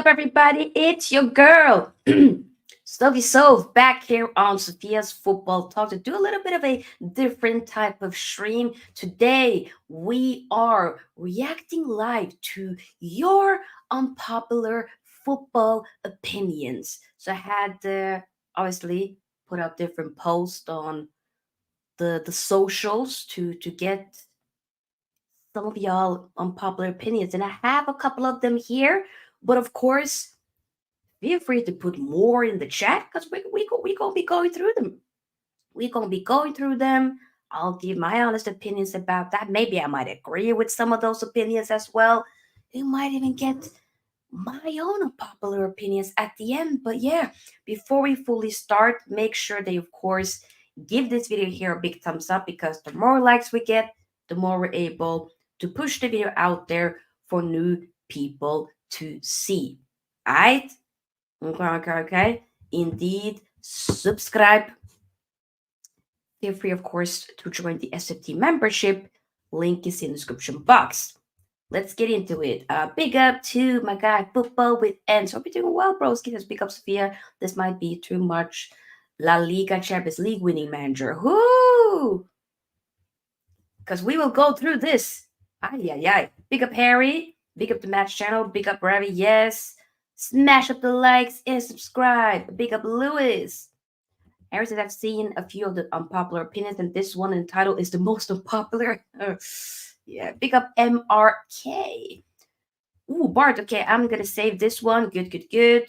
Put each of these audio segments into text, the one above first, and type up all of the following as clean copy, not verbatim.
up, everybody? It's your girl, Sofia back here on Sofia's Football Talk to do a little bit of a different type of stream. Today, we are reacting live to your unpopular football opinions. So I had obviously put out different posts on the socials to get some of y'all unpopular opinions, and I have a couple of them here. But of course, feel free to put more in the chat because we gonna be going through them. We're gonna be going through them. I'll give my honest opinions about that. Maybe I might agree with some of those opinions as well. You might even get my own unpopular opinions at the end. But yeah, before we fully start, make sure that you, of course, give this video here a big thumbs up because the more likes we get, the more we're able to push the video out there for new people to see. Alright? Okay. Indeed, subscribe. Feel free, of course, to join the SFT membership. Link is in the description box. Let's get into it. Big up to my guy Football with Ends. Hope you're doing well, bros. Says big up, Sofia. This might be too much. La Liga Champions League winning manager. Whoo! Because we will go through this. Ay, ay, ay. Big up Harry. Big up the Match channel. Big up Ravi. Yes. Smash up the likes and subscribe. Big up Lewis. Harry says I've seen a few of the unpopular opinions, and this one in the title is the most unpopular. Yeah, big up MRK. Ooh, Bart. Okay, I'm gonna save this one. Good, good, good.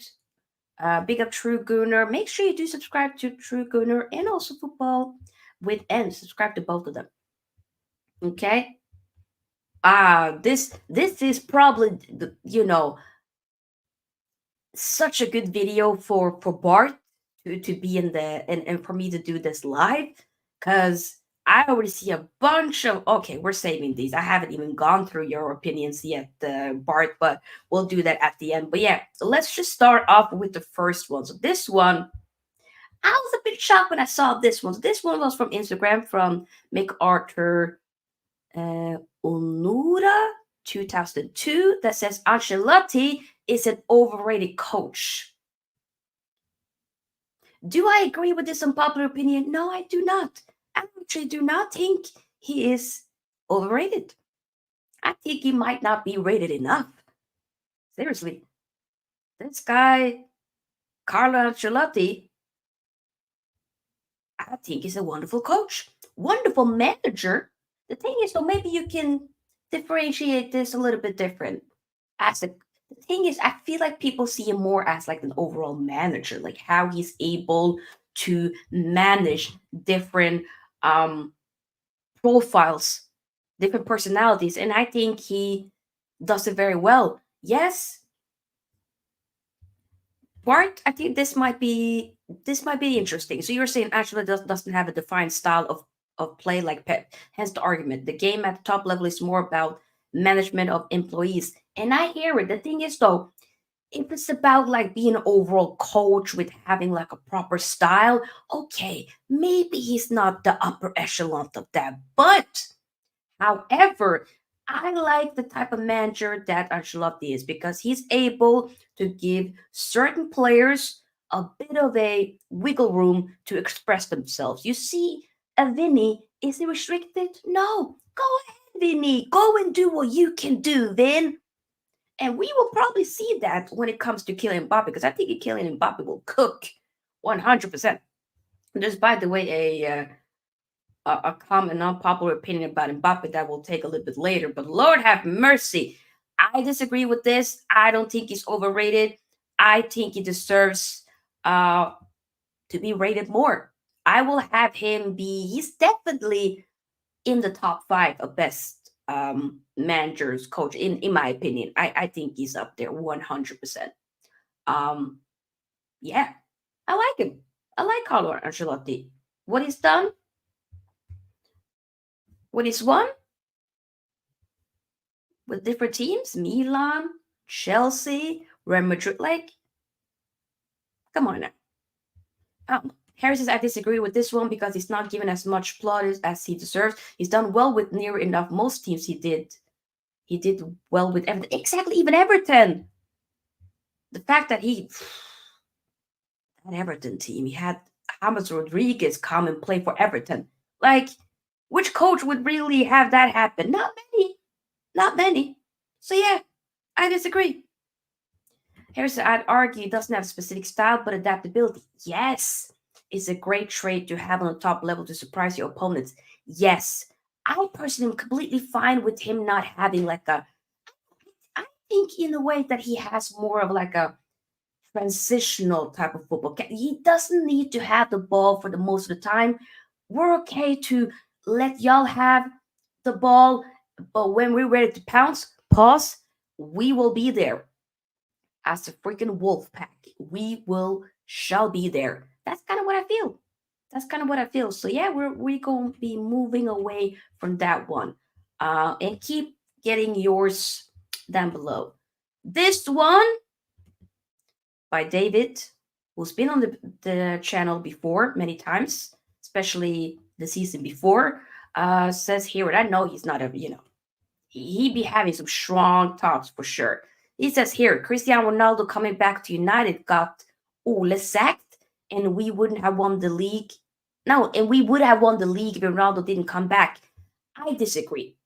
Big up True Gunner. Make sure you do subscribe to True Gunner and also Football with N. Subscribe to both of them. Okay. This is probably such a good video for Bart to be in the and for me to do this live because I already see a bunch of okay, we're saving these. I haven't even gone through your opinions yet, Bart, but we'll do that at the end. But yeah, so let's just start off with the first one. So this one, I was a bit shocked when I saw this one. So this one was from Instagram from MacArthur Onura 2002 that says Ancelotti is an overrated coach. Do I agree with this unpopular opinion? No, I do not. I actually do not think he is overrated. I think he might not be rated enough. Seriously. This guy, Carlo Ancelotti, I think he's a wonderful coach, wonderful manager. The thing is, though, maybe you can differentiate this a little bit different. The thing is, I feel like people see him more as like an overall manager, like how he's able to manage different profiles, different personalities, and I think he does it very well. Yes, Bart, I think this might be interesting. So you're saying actually doesn't have a defined style of play like Pep. Hence the argument. The game at the top level is more about management of employees. And I hear it. The thing is though, if it's about like being an overall coach with having like a proper style, okay, maybe he's not the upper echelon of that. But however, I like the type of manager that Ancelotti is because he's able to give certain players a bit of a wiggle room to express themselves. You see, a Vinny, is he restricted? No. Go ahead, Vinny. Go and do what you can do, Vin. And we will probably see that when it comes to Kylian Mbappe, because I think Kylian Mbappe will cook 100%. There's, by the way, a common unpopular opinion about Mbappe that we'll take a little bit later. But Lord have mercy, I disagree with this. I don't think he's overrated. I think he deserves to be rated more. I will have him be. He's definitely in the top 5 of best managers, coach. In my opinion, I think he's up there 100%. Yeah, I like him. I like Carlo Ancelotti. What he's done, what he's won with different teams, Milan, Chelsea, Real Madrid. Like, come on now. Harry says, I disagree with this one because he's not given as much plaudits as he deserves. He's done well with near enough most teams he did. He did well with Everton. Exactly, even Everton. The fact that that Everton team, he had James Rodriguez come and play for Everton. Like, which coach would really have that happen? Not many. Not many. So yeah, I disagree. Here's I'd argue it doesn't have a specific style, but adaptability. Yes, it's a great trait to have on the top level to surprise your opponents. Yes, I personally am completely fine with him not having like a. I think in a way that he has more of like a transitional type of football. He doesn't need to have the ball for the most of the time. We're okay to let y'all have the ball, but when we're ready to pounce, pause, we will be there as a freaking wolf pack. We will shall be there. That's kind of what I feel. That's kind of what I feel. So yeah, we're going to be moving away from that one, and keep getting yours down below. This one by David, who's been on the channel before many times, especially the season before, says here, and I know he's not a, he be having some strong thoughts for sure. He says here, Cristiano Ronaldo coming back to United got Ole sacked, and we wouldn't have won the league. No, and we would have won the league if Ronaldo didn't come back. I disagree.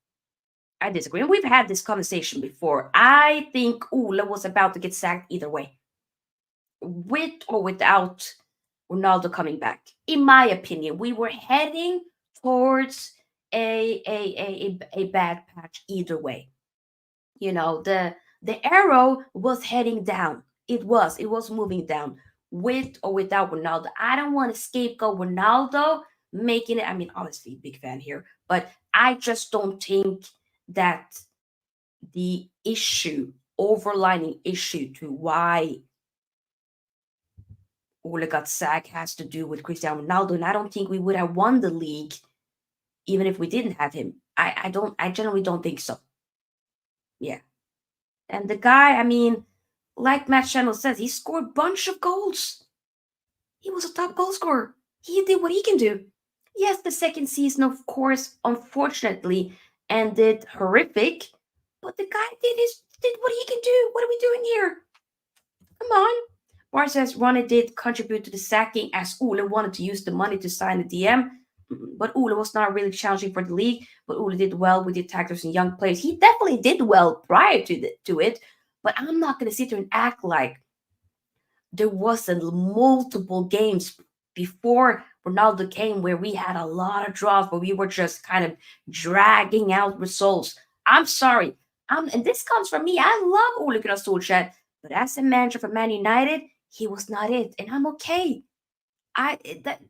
I disagree. And we've had this conversation before. I think Ole was about to get sacked either way, with or without Ronaldo coming back. In my opinion, we were heading towards a bad patch either way. The arrow was heading down. It was moving down with or without Ronaldo. I don't want to scapegoat Ronaldo making it. I mean, obviously, big fan here, but I just don't think that the overlining issue to why Ole got sacked has to do with Cristiano Ronaldo, and I don't think we would have won the league even if we didn't have him. I generally don't think so. Yeah. And the guy, I mean, like Matt Channel says, he scored a bunch of goals. He was a top goal scorer. He did what he can do. Yes, the second season, of course, unfortunately, ended horrific, but the guy did what he can do. What are we doing here? Come on. Bar says Ronnie did contribute to the sacking as Ole wanted to use the money to sign the DM, but Ole was not really challenging for the league. But Ole did well with the attackers and young players. He definitely did well prior to it, but I'm not going to sit there and act like there wasn't multiple games before Ronaldo came where we had a lot of draws, where we were just kind of dragging out results. I'm sorry. And this comes from me. I love Ole Gunnar Solskjaer, but as a manager for Man United, he was not it, and I'm okay. I that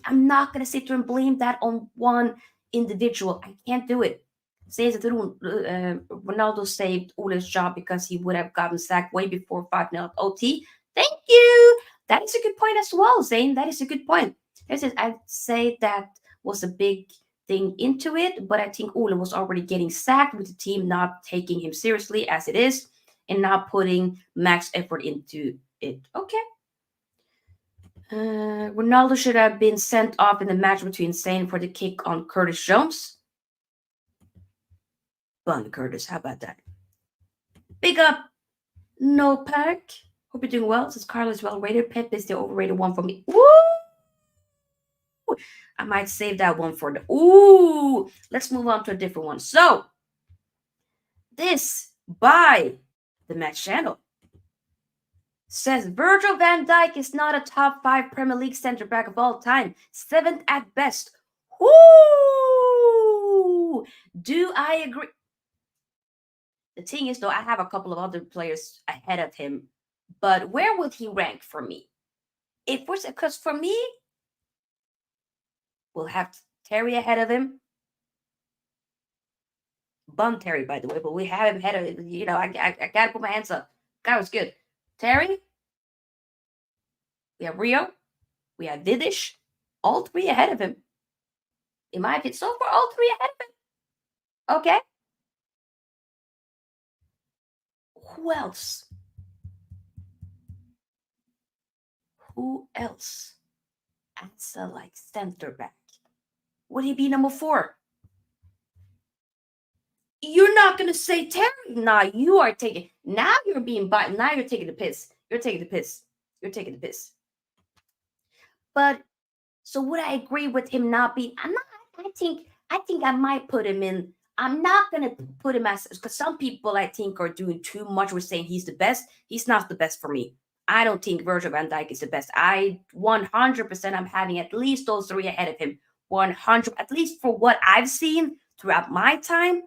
I'm not gonna sit there and blame that on one individual. I can't do it. Says that Ronaldo saved Ole's job because he would have gotten sacked way before 5-0 OT. Thank you. That is a good point as well, Zane. That is a good point. I'd say that was a big thing into it, but I think Ole was already getting sacked with the team not taking him seriously as it is and not putting max effort into it. Okay. Ronaldo should have been sent off in the match between Sane for the kick on Curtis Jones. Bun Curtis, how about that? Big up, no pack. Hope you're doing well. Since Carlos is well rated, Pep is the overrated one for me. Woo! I might save that one for the. Ooh! Let's move on to a different one. So, this by the Match Channel says Virgil van Dijk is not a top 5 Premier League center back of all time, 7th at best. Whoo! Do I agree? The thing is, though, I have a couple of other players ahead of him, but where would he rank for me? If we're because for me, we'll have Terry ahead of him. Bum Terry, by the way, but we have him ahead of I gotta put my hands up. Guy was good. Terry, we have Rio, we have Vidic, all three ahead of him. In my opinion, so far, all three ahead of him. Okay. Who else? Who else? As a like center back. Would he be number 4? You're not gonna say Terry. Nah, you are taking. Now you're being biased. Now you're taking the piss. You're taking the piss. You're taking the piss. But so would I agree with him not being? I'm not. I think I might put him in. I'm not gonna put him as because some people I think are doing too much with saying he's the best. He's not the best for me. I don't think Virgil van Dijk is the best. I 100% I'm having at least those three ahead of him. 100 at least for what I've seen throughout my time.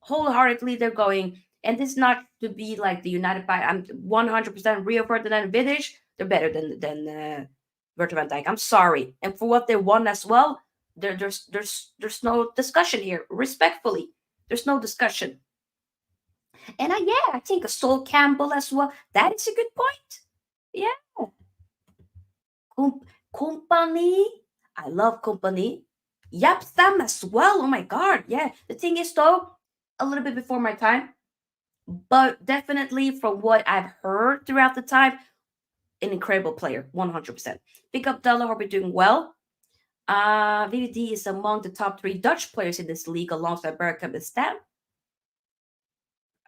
Wholeheartedly, they're going. And this is not to be like the United by. I'm 100% Rio Ferdinand and Vidic. They're better than Virgil van Dijk. I'm sorry. And for what they won as well, there's no discussion here. Respectfully, there's no discussion. And yeah, I think a Sol Campbell as well. That is a good point. Yeah, Company. I love Company. Yep, Sam as well. Oh my god. Yeah. The thing is though, a little bit before my time, but definitely from what I've heard throughout the time, an incredible player, 100%. Pick up Della, hope you're doing well. VVD is among the top three Dutch players in this league alongside Bergkamp and Stam.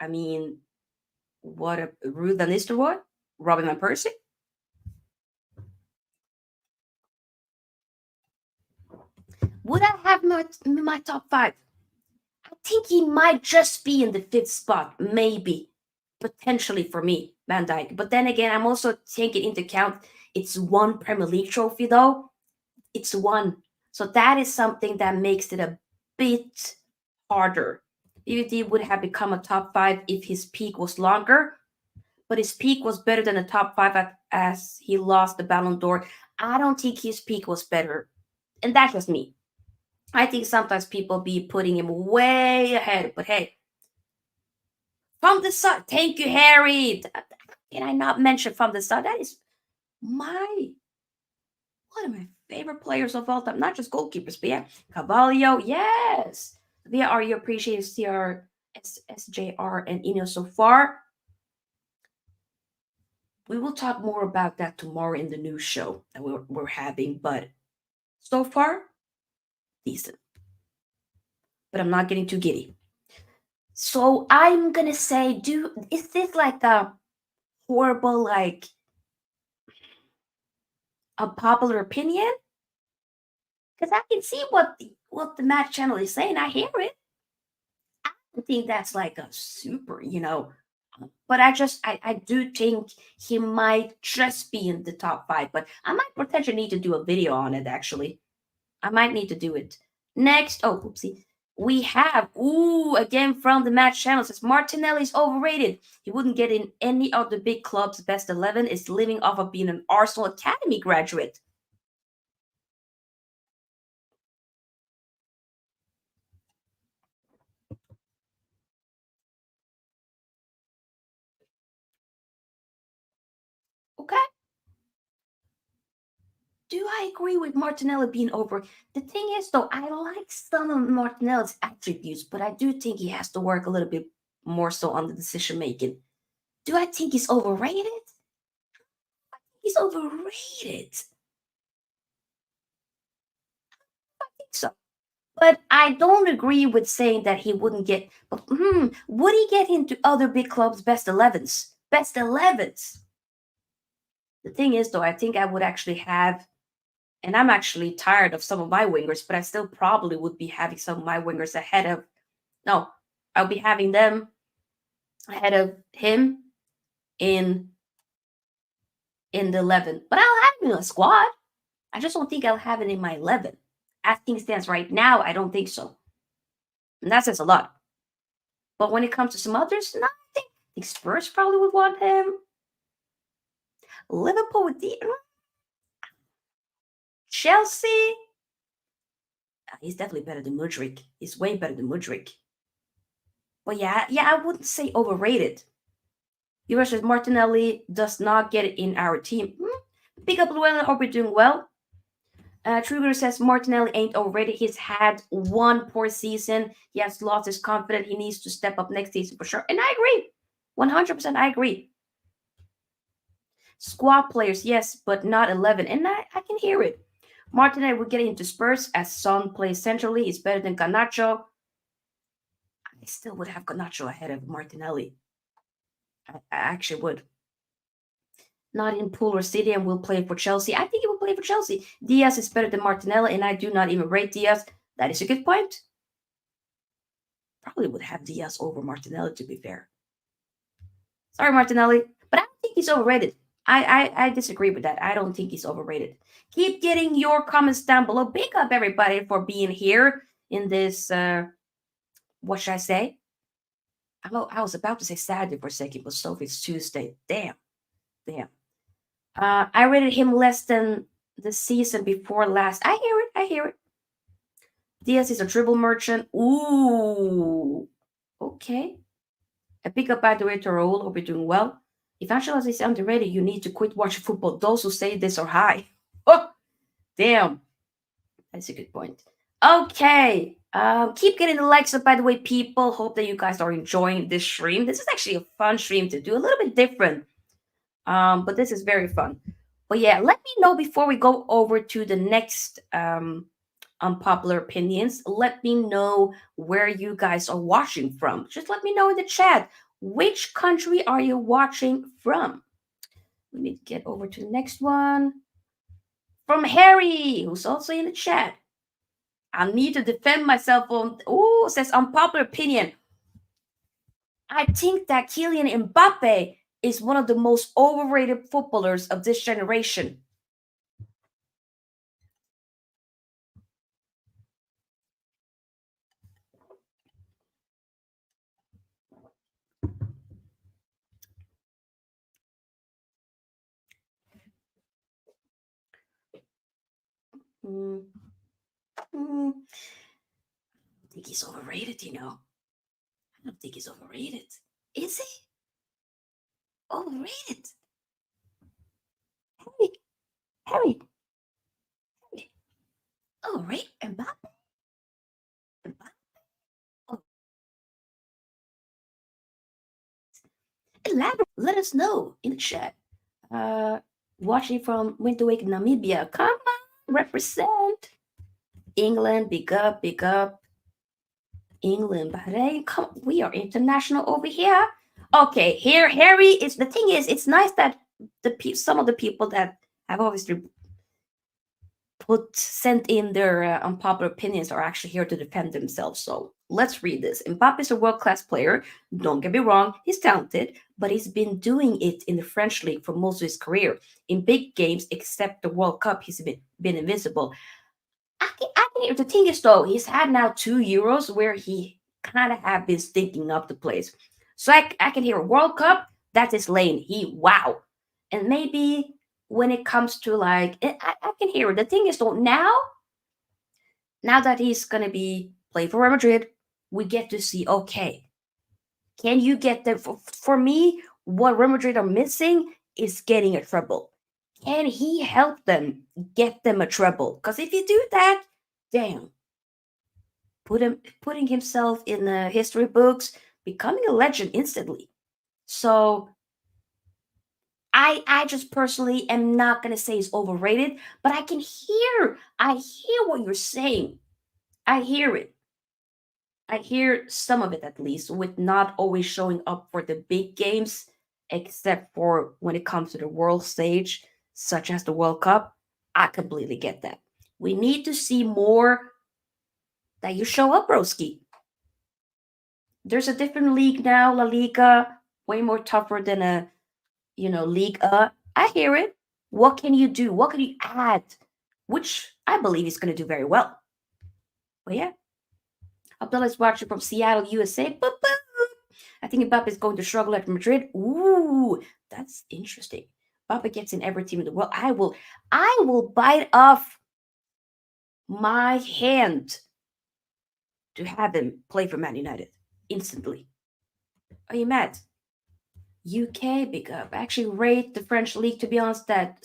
I mean, what a Ruud van Nistelrooy, Robin van Persie. Would I have my top five? I think he might just be in the fifth spot, maybe, potentially for me, Van Dijk. But then again, I'm also taking into account it's one Premier League trophy, though. It's one. So that is something that makes it a bit harder. VVD would have become a top five if his peak was longer, but his peak was better than the top five as he lost the Ballon d'Or. I don't think his peak was better. And that's just me. I think sometimes people be putting him way ahead, but hey, from the side, thank you, Harry. Can I not mention from the side? That is one of my favorite players of all time, not just goalkeepers, but yeah, Carvalho, yes. Via are you appreciating CR, SJR, and Ino so far? We will talk more about that tomorrow in the news show that we're having, but so far, decent. But I'm not getting too giddy. So I'm gonna say, is this like a horrible, like a popular opinion? Because I can see what the match channel is saying. I hear it. I don't think that's like a super. But I do think he might just be in the top five. But I might potentially need to do a video on it. Actually, I might need to do it next. Oh, oopsie. We have again from the match channel says Martinelli's overrated. He wouldn't get in any of the big clubs. Best 11 is living off of being an Arsenal Academy graduate. Okay. Do I agree with Martinelli being over? The thing is, though, I like some of Martinelli's attributes, but I do think he has to work a little bit more so on the decision making. Do I think he's overrated? He's overrated. I think so. But I don't agree with saying that he wouldn't get. But would he get into other big clubs' best 11s? Best 11s. The thing is, though, I think I would actually have. And I'm actually tired of some of my wingers, but I still probably would be having some of my wingers ahead of. No, I'll be having them ahead of him in the 11. But I'll have him in a squad. I just don't think I'll have it in my 11. As things stands right now, I don't think so. And that says a lot. But when it comes to some others, no, I think Spurs probably would want him. Liverpool would Chelsea. He's definitely better than Mudryk. He's way better than Mudryk. But yeah, I wouldn't say overrated. Yours says Martinelli does not get it in our team. Pick up Llewellyn, hope you're doing well. Truger says Martinelli ain't overrated. He's had one poor season. He has lost his confidence. He needs to step up next season for sure. And I agree. 100% I agree. Squad players, yes, but not 11. And I can hear it. Martinelli will get into Spurs as Son plays centrally. He's better than Garnacho. I still would have Ganacho ahead of Martinelli. I actually would. Not in Pool or City and will play for Chelsea. I think he will play for Chelsea. Diaz is better than Martinelli, and I do not even rate Diaz. That is a good point. Probably would have Diaz over Martinelli, to be fair. Sorry, Martinelli, but I don't think he's overrated. I disagree with that. I don't think he's overrated. Keep getting your comments down below. Big up everybody for being here in this. What should I say? I was about to say Saturday for a second, but so it's Tuesday. Damn, damn. I rated him less than the season before last. I hear it. I hear it. Diaz is a dribble merchant. Ooh. Okay. A pick up by the way to Raul. Hope you're doing well. If Ancelotti is underrated, you need to quit watching football. Those who say this are high. Oh, damn. That's a good point. Okay. Keep getting the likes up, by the way, people. Hope that you guys are enjoying this stream. This is actually a fun stream to do, a little bit different. But this is very fun. But yeah, let me know before we go over to the next unpopular opinions. Let me know where you guys are watching from. Just let me know in the chat. Which country are you watching from? Let me get over to the next one. From Harry, who's also in the chat. I need to defend myself on. Oh, says unpopular opinion. I think that Kylian Mbappe is one of the most overrated footballers of this generation. Mm, mm, I think he's overrated, you know. I don't think he's overrated. Is he? Overrated? Harry, Harry, Harry. Overrated? Mbappe? Mbappe? Oh, elaborate. Let us know in the chat. Watching from Winter Wake, Namibia. Come on, represent. England, big up, big up. England, Bahrain. Come, we are international over here. Okay, here, Harry is the thing is, it's nice that some of the people that have obviously sent in their unpopular opinions are actually here to defend themselves. So let's read this. Mbappe is a world-class player. Don't get me wrong, he's talented, but he's been doing it in the French league for most of his career. In big games, except the World Cup, he's been invisible. The thing is, though, he's had now 2 Euros where he kind of have been stinking up the place. So I can hear a World Cup, that's his lane. Wow. And maybe when it comes to like, I can hear it. The thing is, though, now that he's going to be playing for Real Madrid, we get to see, okay, can you get them? For me, what Real Madrid are missing is getting a treble. Can he help them get them a treble? Because if you do that, damn, putting himself in the history books, becoming a legend instantly. So I just personally am not gonna say he's overrated, but I hear what you're saying. I hear it. I hear some of it at least, with not always showing up for the big games, except for when it comes to the world stage, such as the World Cup. I completely get that. We need to see more that you show up, broski. There's a different league now, La Liga, way more tougher than a, league. I hear it. What can you do? What can you add? Which I believe is going to do very well. But yeah, Abdullah's watching from Seattle, USA. Boop. I think Mbappe is going to struggle at Madrid. Ooh, that's interesting. Mbappe gets in every team in the world. I will bite off my hand to have him play for Man United instantly. Are you mad? UK, big up. I actually rate the French league, to be honest, that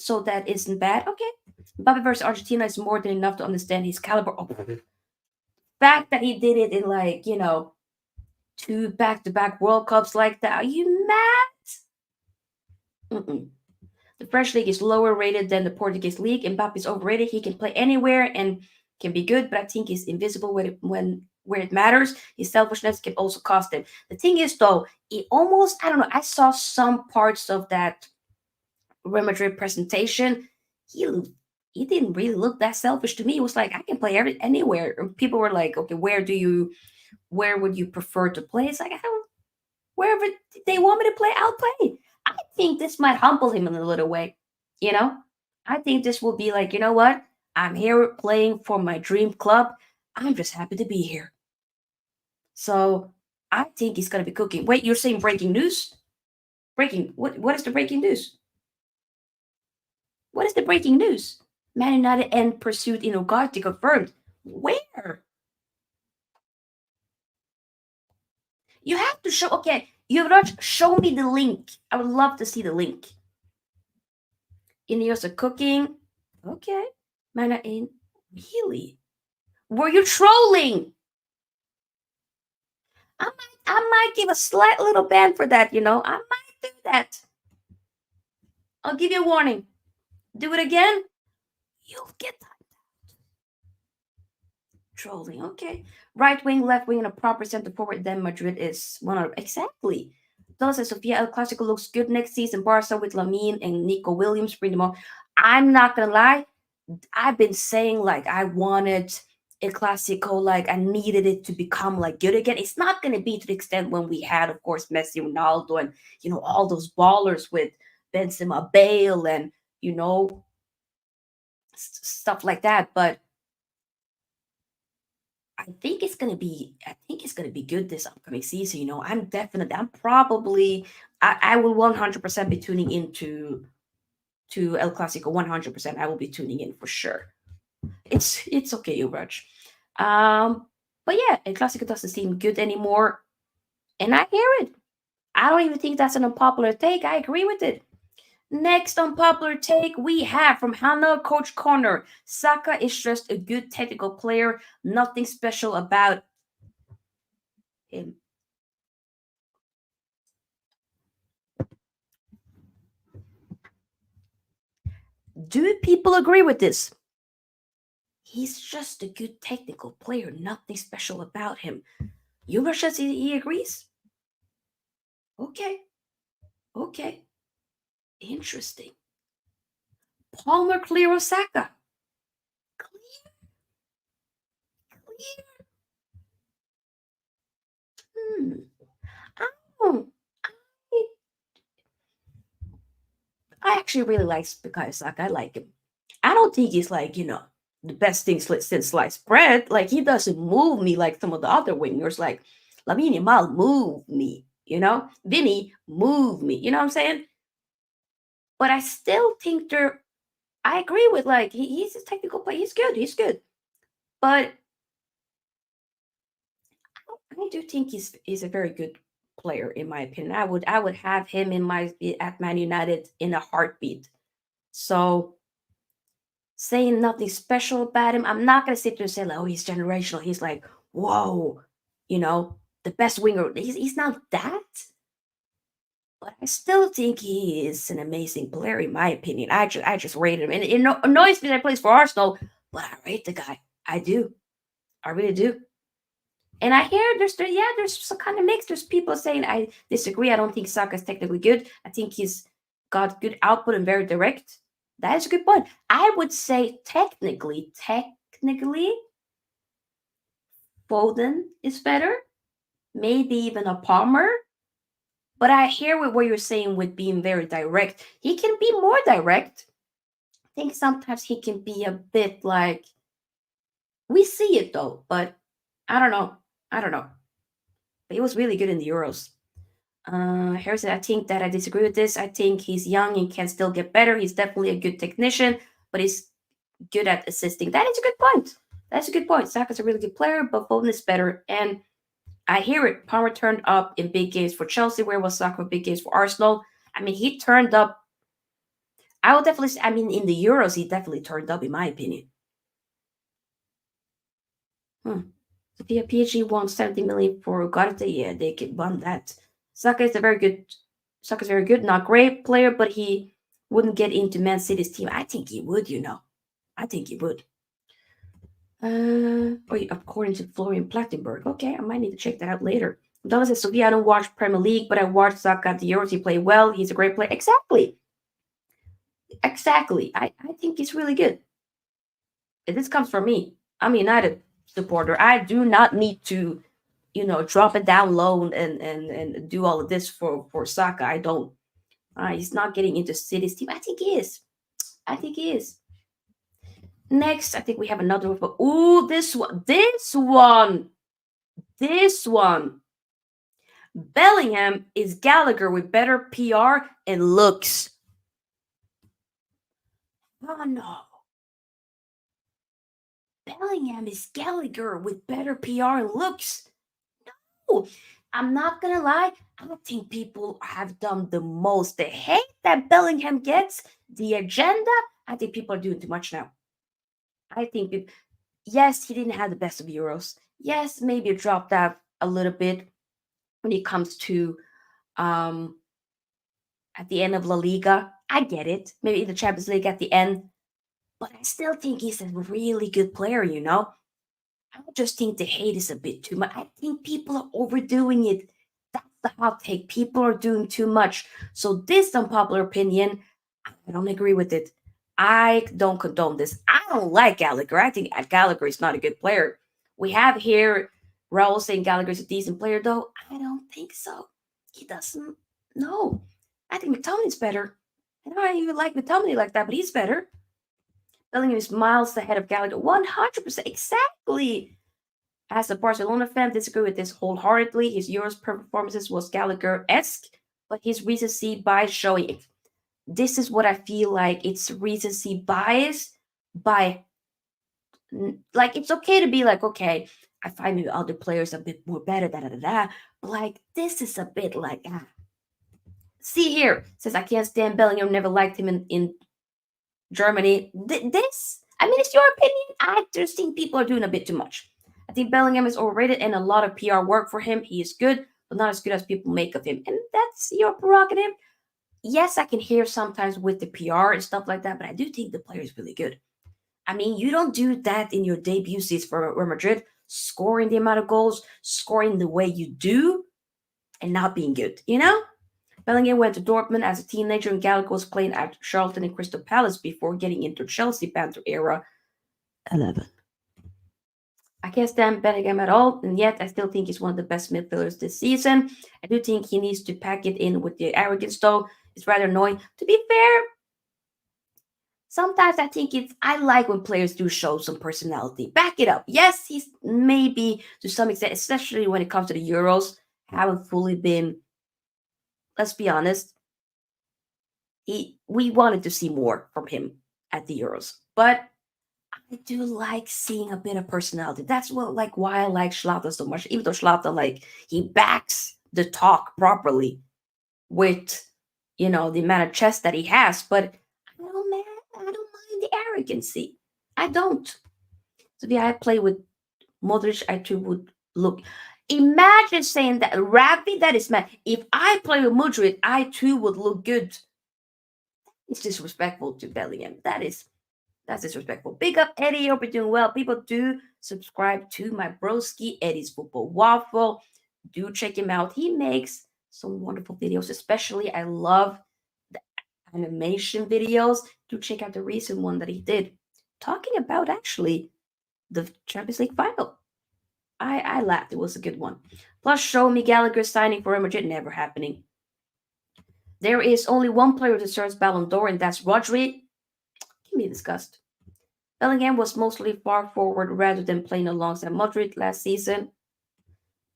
isn't bad. Okay. Mbappe versus Argentina is more than enough to understand his caliber. Oh, fact that he did it in like, 2 back-to-back World Cups like that. Are you mad? Mm-mm. The French league is lower rated than the Portuguese league. Mbappe is overrated. He can play anywhere and can be good, but I think he's invisible where it matters, his selfishness can also cost him. The thing is, though, it almost, I don't know, I saw some parts of that Real Madrid presentation. He he didn't really look that selfish to me. It was like, I can play anywhere. And people were like, okay, where would you prefer to play? It's like, I don't, wherever they want me to play, I'll play. I think this might humble him in a little way, you know? I think this will be like, you know what? I'm here playing for my dream club. I'm just happy to be here. So I think he's gonna be cooking. Wait, you're saying breaking news? Breaking what is the breaking news? What is the breaking news? Man United and pursuit in Ugarte confirmed. Where? You have to show, okay, you not show me the link. I would love to see the link. In years of cooking. Okay. Mana in really? Were you trolling? I might give a slight little ban for that, you know. I might do that. I'll give you a warning. Do it again, you'll get trolling. Okay. Right wing, left wing, and a proper center forward, then Madrid is one of exactly. Thus, as Sofia El Clasico looks good next season, Barca with Lamine and Nico Williams bring them on. I'm not gonna lie, I've been saying like I wanted El Clasico, like I needed it to become like good again. It's not gonna be to the extent when we had, of course, Messi, Ronaldo, and all those ballers with Benzema, Bale, and you know stuff like that. But I think it's gonna be good this upcoming season. I'm probably I will 100% be tuning into to El Clasico 100%. I will be tuning in for sure. It's okay, Ubraj. Um, but yeah, El Clasico doesn't seem good anymore, and I hear it. I don't even think that's an unpopular take. I agree with it. Next unpopular take we have from Hannah Coach Connor. Saka is just a good technical player. Nothing special about him. Do people agree with this? He's just a good technical player. Nothing special about him. Yumar says he agrees. Okay. Okay. Interesting. Palmer clear Osaka. Clear. Clear. Hmm. I don't. I actually really like Bukayo Saka. I like him. I don't think he's like, the best thing since sliced bread. Like, he doesn't move me like some of the other wingers. Like, Lamine Yamal move me, Vinny move me. You know what I'm saying? But I still think I agree with, like, he's a technical player. He's good. He's good. But I do think he's a very good player in my opinion. I would have him at Man United in a heartbeat. So saying nothing special about him, I'm not gonna sit there and say like, oh, he's generational. He's like, whoa, the best winger. He's not that, but I still think he is an amazing player in my opinion. I just rate him, and it annoys me that he plays for Arsenal, but I rate the guy. I do. I really do. And I hear there's some kind of mix. There's people saying I disagree. I don't think Saka's technically good. I think he's got good output and very direct. That is a good point. I would say technically, Foden is better. Maybe even a Palmer. But I hear what you're saying with being very direct. He can be more direct. I think sometimes he can be a bit like we see it though, but I don't know. I don't know. But he was really good in the Euros. Harrison, I think that I disagree with this. I think he's young and can still get better. He's definitely a good technician, but he's good at assisting. That is a good point. That's a good point. Saka's a really good player, but Foden is better. And I hear it. Palmer turned up in big games for Chelsea. Where was Saka in big games for Arsenal? I mean, he turned up. I would definitely say, I mean, in the Euros, he definitely turned up, in my opinion. Sophia PSG won 70 million for Ugarte. Yeah, they could won that. Saka is very good, not great player, but he wouldn't get into Man City's team. I think he would, I think he would. According to Florian Plattenberg. Okay, I might need to check that out later. Dallas says, Sofia, I don't watch Premier League, but I watched Saka at the Euros. He played well. He's a great player. Exactly. Exactly. I think he's really good. This comes from me. I'm a United supporter. I do not need to, drop it down low and do all of this for Saka. I don't. He's not getting into City's team. I think he is. I think he is. Next, I think we have another one. Ooh, this one. This one. This one. Bellingham is Gallagher with better PR and looks. Oh no. Bellingham is Gallagher with better PR and looks. No. I'm not gonna lie. I don't think people have done the most. The hate that Bellingham gets, the agenda, I think people are doing too much now. I think, yes, he didn't have the best of Euros. Yes, maybe it dropped out a little bit when it comes to um at the end of La Liga. I get it. Maybe the Champions League at the end. But I still think he's a really good player. I just think the hate is a bit too much. I think people are overdoing it. That's the hot take. People are doing too much. So this unpopular opinion, I don't agree with it. I don't condone this. I don't like Gallagher. I think Gallagher is not a good player. We have here Raul saying Gallagher's a decent player, though. I don't think so. He doesn't. No. I think McTominay's better. I don't even like McTominay like that, but he's better. Bellingham is miles ahead of Gallagher. 100%. Exactly. As a Barcelona fan, disagree with this wholeheartedly. His Euros performances was Gallagher-esque, but his recency bias showing it. This is what I feel like. It's recency bias by, like, it's okay to be like, okay, I find maybe other players a bit more better, but like, this is a bit like, See here, says I can't stand Bellingham, never liked him in Germany. This, I mean, it's your opinion. I just think people are doing a bit too much. I think Bellingham is overrated and a lot of PR work for him. He is good, but not as good as people make of him. And that's your prerogative. Yes, I can hear sometimes with the PR and stuff like that, but I do think the player is really good. I mean, you don't do that in your debut season for Real Madrid, scoring the amount of goals, scoring the way you do, and not being good? Bellingham went to Dortmund as a teenager, and Gallagher was playing at Charlton and Crystal Palace before getting into Chelsea Panther era 11. I can't stand Bellingham at all, and yet I still think he's one of the best midfielders this season. I do think he needs to pack it in with the arrogance, though. It's rather annoying. To be fair, sometimes I think I like when players do show some personality. Back it up. Yes, he's maybe to some extent, especially when it comes to the Euros, haven't fully been, let's be honest, we wanted to see more from him at the Euros. But I do like seeing a bit of personality. That's what like why I like Schlatter so much. Even though Schlatter, like, he backs the talk properly with the amount of chest that he has, but I don't man, I don't mind the arrogancy. I don't. So yeah, I play with Modric, I too would look. Imagine saying that Ravi, that is mad. If I play with Modric, I too would look good. It's disrespectful to Bellingham. That's disrespectful. Big up Eddie. Hope you're doing well. People do subscribe to my broski, Eddie's Football Waffle. Do check him out. He makes some wonderful videos. Especially, I love the animation videos. Do check out the recent one that he did, talking about actually the Champions League final. I laughed. It was a good one. Plus, show me Gallagher signing for Real Madrid. Never happening. There is only one player who deserves Ballon d'Or, and that's Rodri. Can be discussed. Bellingham was mostly far forward rather than playing alongside Modric last season.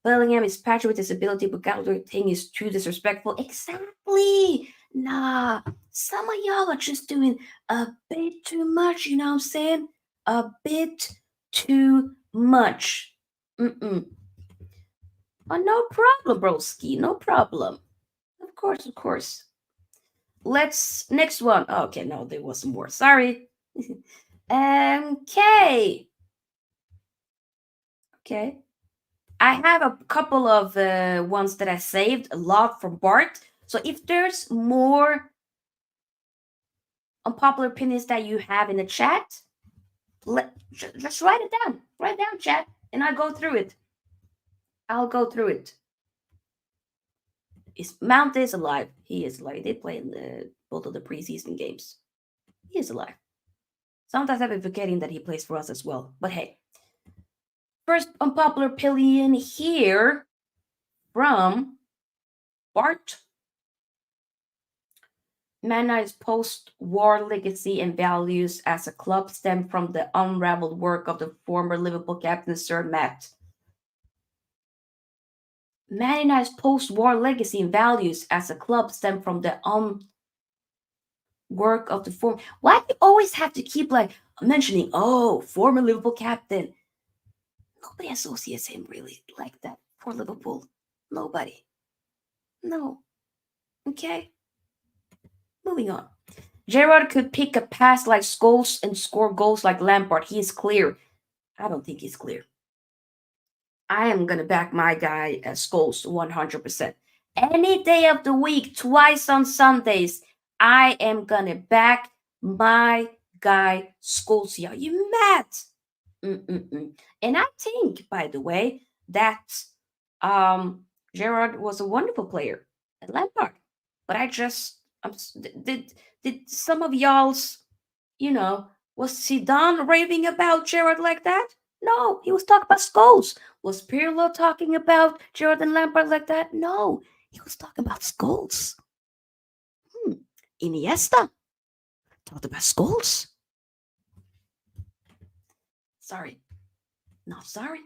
Bellingham is patchy with his ability, but Gallagher thing is too disrespectful. Exactly. Nah, some of y'all are just doing a bit too much. You know what I'm saying? A bit too much. Mm-mm. Oh, no problem, broski. No problem. Of course, of course. Let's next one. Oh, okay, no, there was more. Sorry. Okay. Okay. I have a couple of ones that I saved, a lot from Bart. So if there's more unpopular opinions that you have in the chat, Just write it down. Write it down, chat, and I'll go through it. I'll go through it. Is Mount is alive. He is alive. He did play in both of the preseason games. He is alive. Sometimes I've been forgetting that he plays for us as well. But hey, first unpopular opinion here from Bart. Man United's post-war legacy and values as a club stem from the unraveled work of the former Liverpool captain Sir Matt. Man United's post-war legacy and values as a club stem from the work of the former. Why do you always have to keep like mentioning, oh, former Liverpool captain? Nobody associates him really like that for Liverpool. Nobody. No. Okay. Moving on. Gerrard could pick a pass like Scholes and score goals like Lampard. He is clear. I don't think he's clear. I am going to back my guy Scholes 100%. Any day of the week, twice on Sundays, I am going to back my guy Scholes. Are you mad? Mm-mm-mm. And I think, by the way, that Gerrard was a wonderful player at Lampard. But I just did some of y'all's, was Zidane raving about Gerrard like that? No, he was talking about Scholes. Was Pirlo talking about Gerrard and Lampard like that? No, he was talking about Scholes. Iniesta talked about Scholes. Sorry. Not sorry.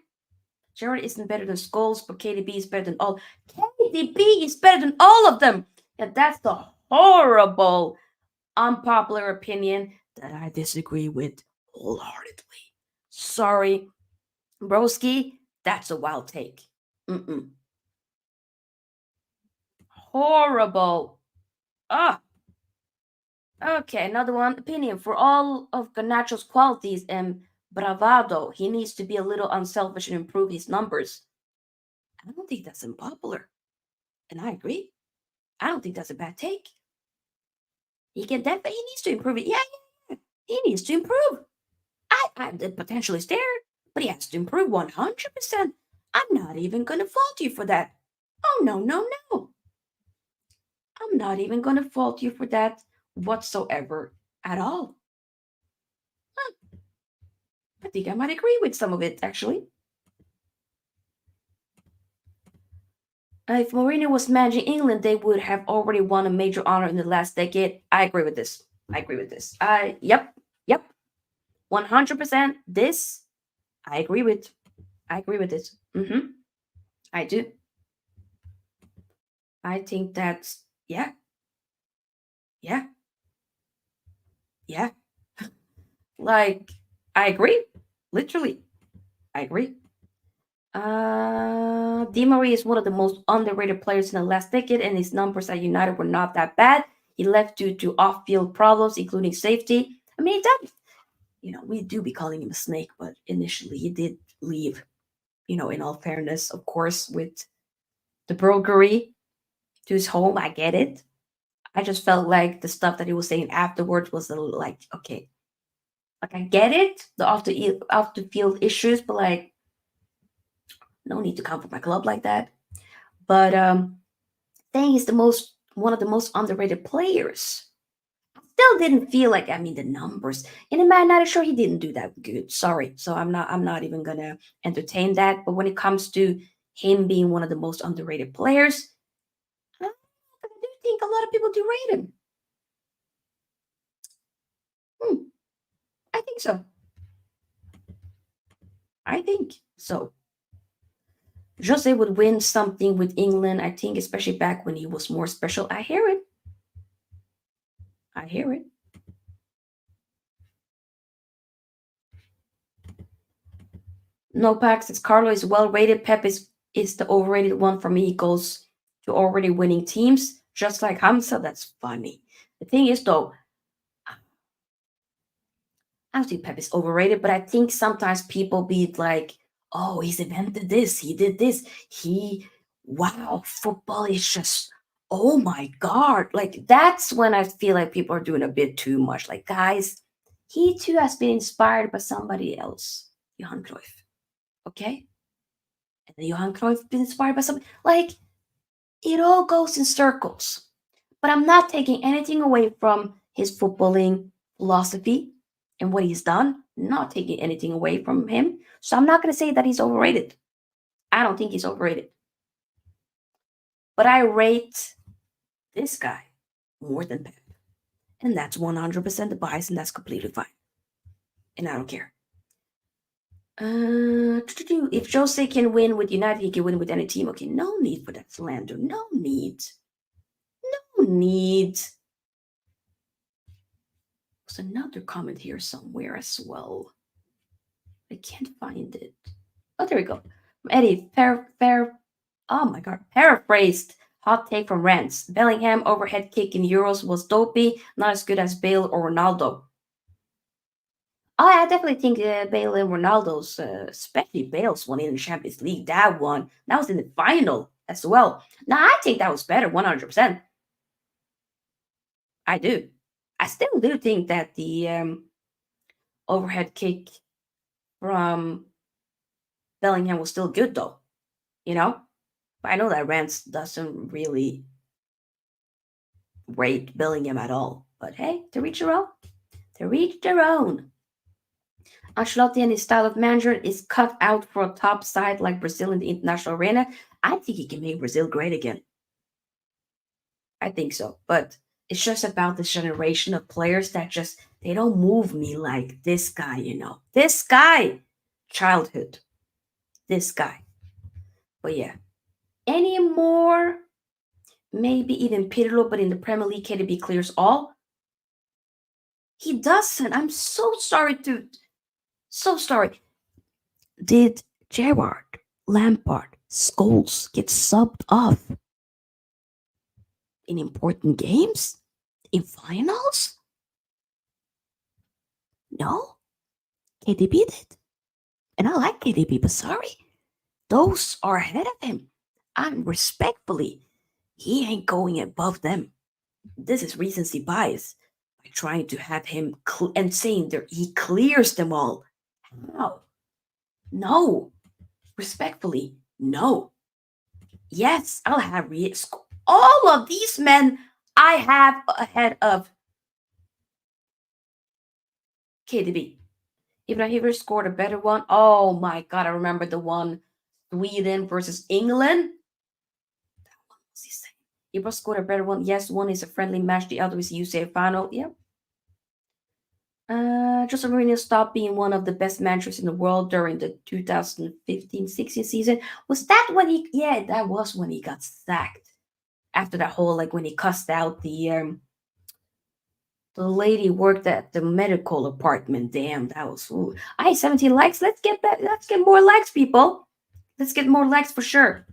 Gerrard isn't better than Scholes, but KDB is better than all. KDB is better than all of them. And that's the horrible, unpopular opinion that I disagree with wholeheartedly. Sorry, broski, that's a wild take. Mm-mm. Horrible. Ah. Okay, another one. Opinion. For all of Garnacho's qualities and bravado, he needs to be a little unselfish and improve his numbers. I don't think that's unpopular. And I agree. I don't think that's a bad take. He can definitely, he needs to improve it. Yeah. He needs to improve. The potential is there, but he has to improve 100%. I'm not even going to fault you for that. Oh, no. I'm not even going to fault you for that whatsoever at all. I think I might agree with some of it, actually. If Mourinho was managing England, they would have already won a major honor in the last decade. I agree with this. Yep. 100% this, I agree with. I agree with this. I do. I think that's, yeah. Like, I agree. Literally, I agree. Di Maria is one of the most underrated players in the last decade, and his numbers at United were not that bad. He left due to off-field problems, including safety. I mean, that, we do be calling him a snake, but initially he did leave. In all fairness, of course, with the burglary to his home, I get it. I just felt like the stuff that he was saying afterwards was a little like, okay, like I get it, the off the field issues, but like, no need to come for my club like that. But Thing is one of the most underrated players. Still didn't feel like, I mean, the numbers in the Man United show, he didn't do that good. Sorry, so I'm not even gonna entertain that. But when it comes to him being one of the most underrated players, I do think a lot of people do rate him. I think so. I think so. Jose would win something with England, I think, especially back when he was more special. I hear it. No Pax, it's Carlo is well rated. Pep is the overrated one for me. He goes to already winning teams, just like Hamza. That's funny. The thing is, though, I don't think Pep is overrated, but I think sometimes people be like, oh, he's invented this, he did this, wow, football is just, oh my God. Like, that's when I feel like people are doing a bit too much. Like, guys, He too has been inspired by somebody else, Johan Cruyff. Okay, and then Johan Cruyff been inspired by somebody. Like it all goes in circles. But I'm not taking anything away from his footballing philosophy and what he's done. Not taking anything away from him. So I'm not going to say that he's overrated. I don't think he's overrated. But I rate this guy more than Pep. And that's 100% the bias, and that's completely fine. And I don't care. If Jose can win with United, he can win with any team. Okay, no need for that slander. No need. No need. There's another comment here somewhere as well. I can't find it. Oh, there we go. From Eddie, oh my god, paraphrased. Hot take from Rance. Bellingham overhead kick in Euros was dopey, not as good as Bale or Ronaldo. Oh, I definitely think Bale and Ronaldo's, especially Bale's one in the Champions League. That one, that was in the final as well. Now I think that was better, 100%. I do. I still do think that the overhead kick from Bellingham was still good, though. You know, but I know that Rance doesn't really rate Bellingham at all. But hey, to reach their own, to reach their own. Ancelotti and his style of management is cut out for a top side like Brazil in the international arena. I think he can make Brazil great again. I think so. But it's just about this generation of players that just they don't move me like this guy, you know. This guy. Childhood. This guy. But yeah. Any more? Maybe even Pirlo, but in the Premier League, KDB clears all. He doesn't. I'm so sorry to. So sorry. Did Gerrard, Lampard, Scholes get subbed off in important games? In finals? No? KDB did. And I like KDB, but sorry. Those are ahead of him. And respectfully, he ain't going above them. This is recency bias by trying to have him and saying that he clears them all. How? No. Respectfully, no. Yes, I'll have all of these men I have ahead of KDB. Ibrahimovic scored a better one. Oh my god, I remember the one Sweden versus England. That one was insane. Ibra scored a better one. Yes, one is a friendly match, the other is a UCL final. Yep. Jose Mourinho stopped being one of the best managers in the world during the 2015-16 season. Was that when he? Yeah, that was when he got sacked. After that whole like when he cussed out the lady worked at the medical apartment. Damn, that was. Ooh. I 17 likes. Let's get that. Let's get more likes, people. Let's get more likes for sure.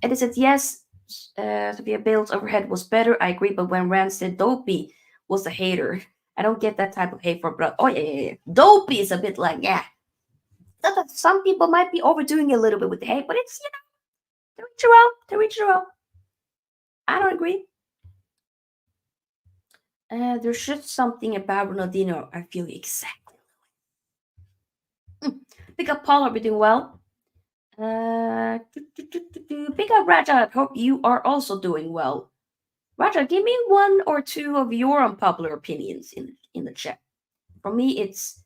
And it said yes. Sofia Bale's overhead was better. I agree, but when Rand said dopey was a hater. I don't get that type of hate for blood. Oh yeah. Dopey is a bit like yeah. Some people might be overdoing it a little bit with the hate, but it's to reach your own. To reach your own. I don't agree. There's just something about Ronaldinho I feel exactly. Pick up Paul, hope you're doing well. Pick up Raja, hope you are also doing well. Raja, give me one or two of your unpopular opinions in the chat. For me, it's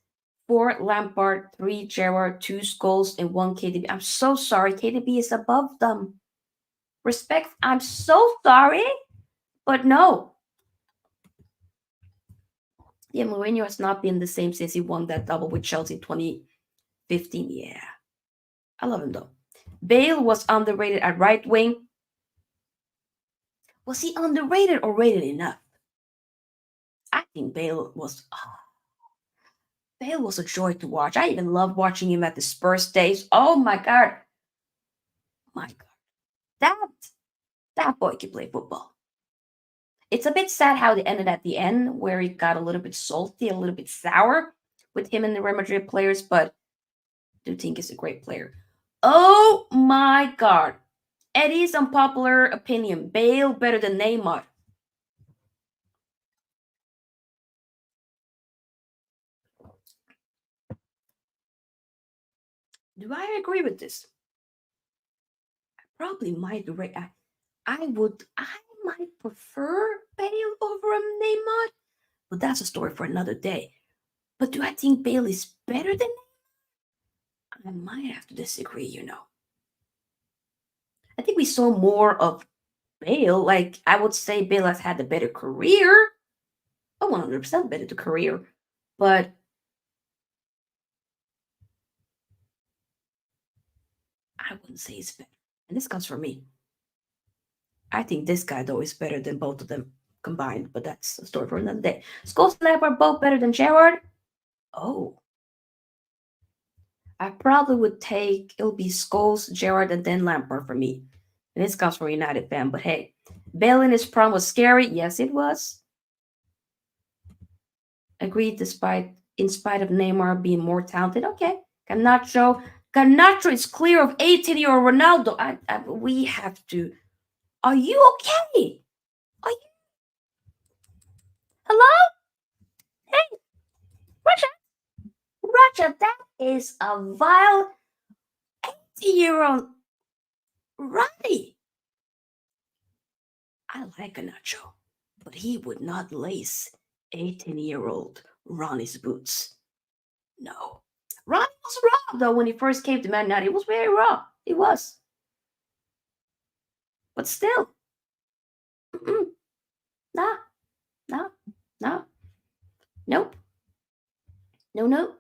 4 Lampard, 3 Gerrard, 2 Scholes, and 1 KDB. I'm so sorry, KDB is above them. Respect, I'm so sorry, but no. Yeah, Mourinho has not been the same since he won that double with Chelsea 2015. Yeah. I love him though. Bale was underrated at right wing. Was he underrated or rated enough? I think Bale was a joy to watch. I even loved watching him at the Spurs days. Oh my god. My god. That boy can play football. It's a bit sad how they ended at the end, where he got a little bit salty, a little bit sour with him and the Real Madrid players, but I do think he's a great player. Oh my god. Eddie's unpopular opinion. Bale better than Neymar. Do I agree with this? Probably might agree. I might prefer Bale over Neymar, but that's a story for another day. But do I think Bale is better than Neymar? I might have to disagree. I think we saw more of Bale. Like, I would say Bale has had a better career. Oh, 100% better to career. But I wouldn't say he's better. And this comes from me. I think this guy, though, is better than both of them combined. But that's a story for another day. Scholes and Lampard both better than Gerrard? Oh, I probably would take it'll be Scholes, Gerrard, and then Lampard for me. And this comes from a United fan, but hey, Bale in his prime was scary. Yes, it was. Agreed, despite in spite of Neymar being more talented. Okay, Canacho is clear of 18-year-old Ronaldo. We have to. Are you okay? Are you? Hello? Hey, Russia, Russia. That is a vile 18-year-old Roddy. I like a Nacho, but he would not lace 18-year-old Ronnie's boots. No. Ronnie was raw, though, when he first came to Man United. He was very raw. He was. But still, mm-mm, nah, nah, nah, nope, no, no.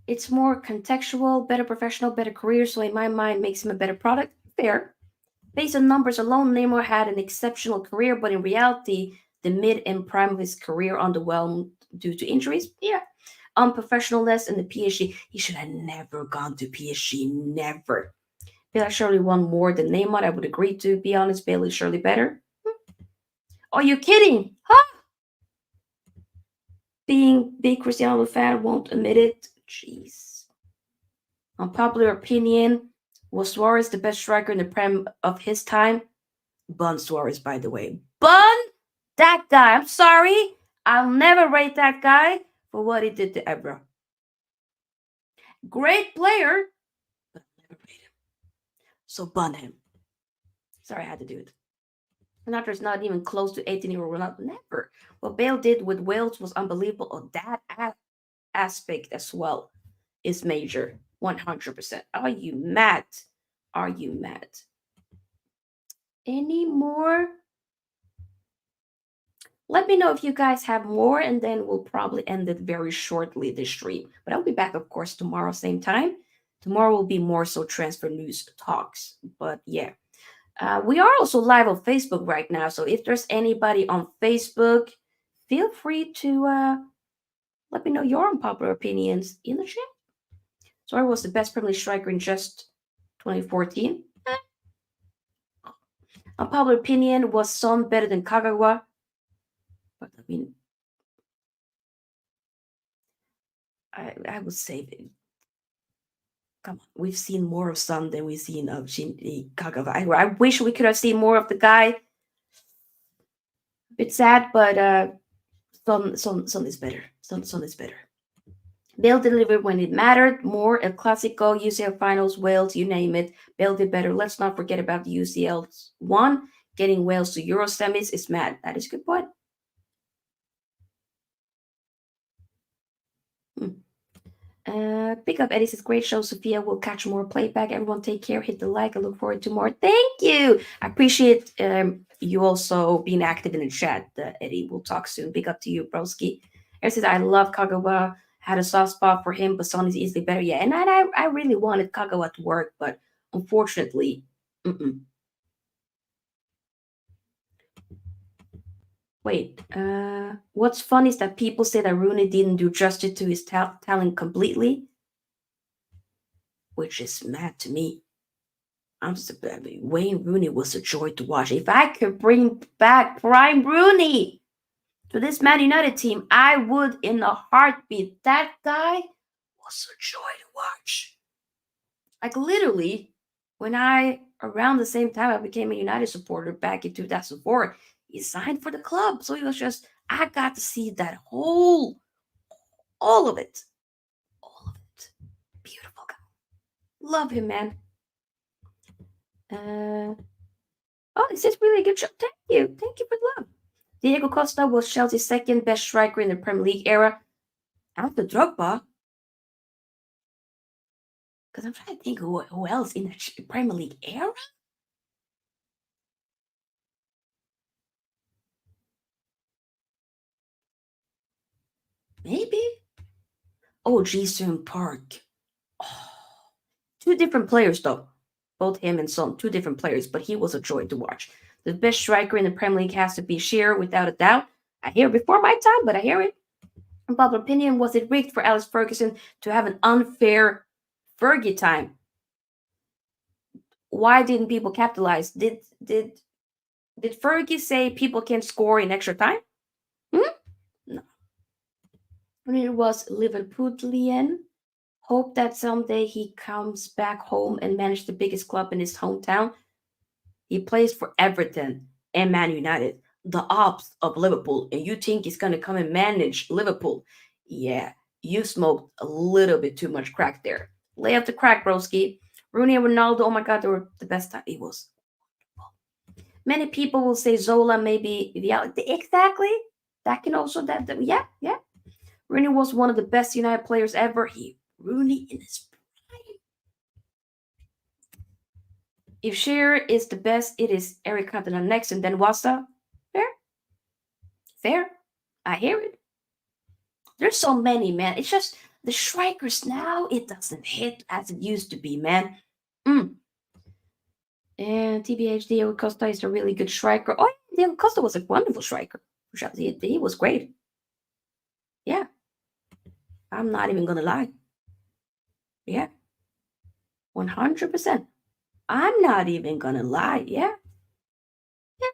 It's more contextual, better professional, better career, so in my mind, makes him a better product. Fair. Based on numbers alone, Neymar had an exceptional career, but in reality, the mid and prime of his career underwhelmed due to injuries. Yeah. Unprofessionalness in the PSG. He should have never gone to PSG. Never. Bale surely won more than Neymar. I would agree to be honest. Bale is surely better. Are you kidding? Huh? Being big Cristiano fan won't admit it. Jeez. Unpopular opinion. Was Suarez the best striker in the Prem of his time? Bun Suarez, by the way. Bun that guy. I'm sorry. I'll never rate that guy for what he did to Ebra. Great player, but I'll never rate him. So bun him. Sorry, I had to do it. Ronaldo's not even close to 18-year-old Ronaldo. Never. What Bale did with Wales was unbelievable. Oh, that aspect as well is major. 100%. Are you mad? Are you mad? Any more? Let me know if you guys have more, and then we'll probably end it very shortly this stream. But I'll be back, of course, tomorrow, same time. Tomorrow will be more so transfer news talks. But yeah, we are also live on Facebook right now. So if there's anybody on Facebook, feel free to let me know your unpopular opinions in the chat. Sorry was the best Premier League striker in just 2014. Unpopular opinion was Son better than Kagawa. But I mean, I would say, come on, we've seen more of Son than we've seen of Kagawa. I wish we could have seen more of the guy. A bit sad, but Son is better. Son is better. Bale delivered when it mattered more. El Clasico, UCL finals, Wales, you name it. Bale did better. Let's not forget about the UCL one. Getting Wales to Euro semis is mad. That is a good point. Pick up Eddie says, great show. Sofia will catch more playback. Everyone take care. Hit the like. I look forward to more. Thank you. I appreciate you also being active in the chat, Eddie. We'll talk soon. Big up to you, broski. Eric says, I love Kagawa. Had a soft spot for him, but Sonny's easily better. Yeah, and I really wanted Kagawa to work, but unfortunately, mm-mm. Wait, what's funny is that people say that Rooney didn't do justice to his talent completely, which is mad to me. Wayne Rooney was a joy to watch. If I could bring back Prime Rooney to this Man United team, I would in a heartbeat. That guy was a joy to watch. Like literally, when around the same time I became a United supporter back in 2004, he signed for the club. So it was just, I got to see that all of it. All of it. Beautiful. Love him, man. Uh, oh, this is really good job. Thank you. Thank you for the love. Diego Costa was Chelsea's second best striker in the Premier League era after Drogba. Because I'm trying to think who else in the Premier League era? Maybe? Oh, Jason Park. Oh, two different players, though. Both him and Son, two different players, but he was a joy to watch. The best striker in the Premier League has to be Shearer, without a doubt. I hear it before my time, but I hear it. Unpopular opinion, was it rigged for Alex Ferguson to have an unfair Fergie time? Why didn't people capitalize? Did Fergie say people can score in extra time? Hmm? No. When it was Liverpoolian, hope that someday he comes back home and manage the biggest club in his hometown. He plays for Everton and Man United, the ops of Liverpool, and you think he's gonna come and manage Liverpool? Yeah, you smoked a little bit too much crack there. Lay off the crack, broski. Rooney and Ronaldo, oh my god, they were the best time. It was. Many people will say Zola maybe exactly. That can also yeah, yeah. Rooney was one of the best United players ever. Rooney in his prime. If Shearer is the best, it is Eric Cantona next, and then Wasta. Fair, fair. I hear it. There's so many, man. It's just the strikers now. It doesn't hit as it used to be, man. Mm. And TBH Diego Costa is a really good striker. Oh, Diego Costa was a wonderful striker. He was great. Yeah, I'm not even gonna lie. Yeah, 100%. I'm not even gonna lie. Yeah. Yeah.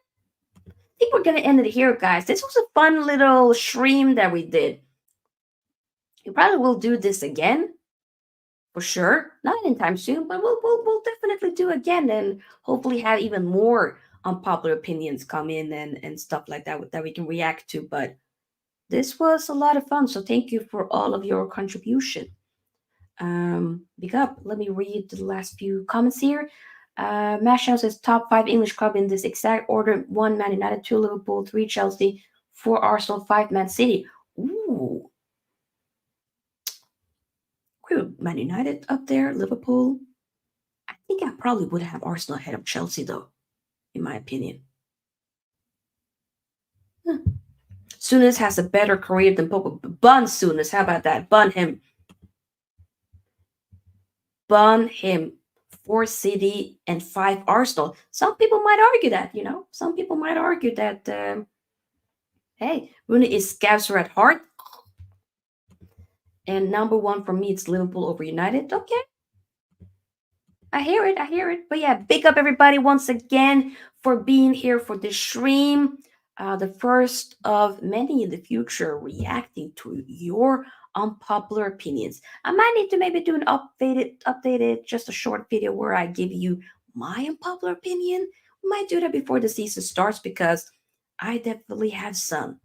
I think we're gonna end it here, guys. This was a fun little stream that we did. We probably will do this again for sure. Not anytime soon, but we'll definitely do again, and hopefully have even more unpopular opinions come in and stuff like that that we can react to. But this was a lot of fun, so thank you for all of your contribution. Big up. Let me read the last few comments here. Mashout says top five English club in this exact order: one Man United, two Liverpool, three Chelsea, four Arsenal, five Man City. Ooh, Man United up there, Liverpool. I think I probably would have Arsenal ahead of Chelsea, though, in my opinion. Huh. Souness has a better career than Pogba. Bun Souness. How about that? Bun him. Bun him. Four City and five Arsenal. Some people might argue that, Some people might argue that, hey, Rooney is Scouser at heart. And number one for me, it's Liverpool over United. Okay. I hear it. I hear it. But yeah, big up everybody once again for being here for the stream. The first of many in the future reacting to your unpopular opinions. I might need to maybe do an updated, just a short video where I give you my unpopular opinion. We might do that before the season starts because I definitely have some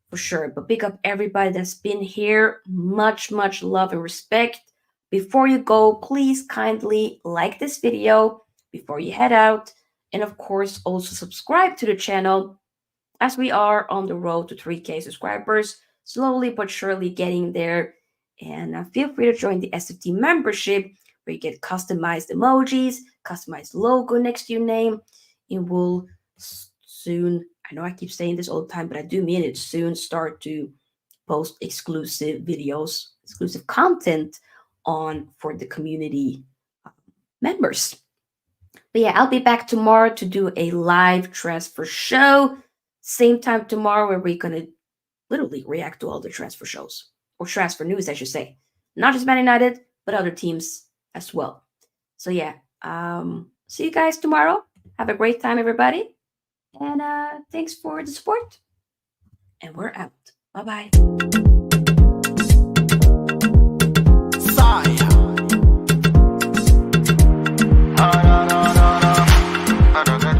for sure. But big up everybody that's been here. Much, much love and respect. Before you go, please kindly like this video before you head out. And of course, also subscribe to the channel as we are on the road to 3K subscribers, slowly but surely getting there. And feel free to join the SFT membership where you get customized emojis, customized logo next to your name. It will soon, I know I keep saying this all the time, but I do mean it, soon start to post exclusive videos, exclusive content on for the community members. But yeah, I'll be back tomorrow to do a live transfer show. Same time tomorrow where we're going to literally react to all the transfer shows or transfer news, I should say. Not just Man United, but other teams as well. So yeah, see you guys tomorrow. Have a great time, everybody. And thanks for the support. And we're out. Bye bye.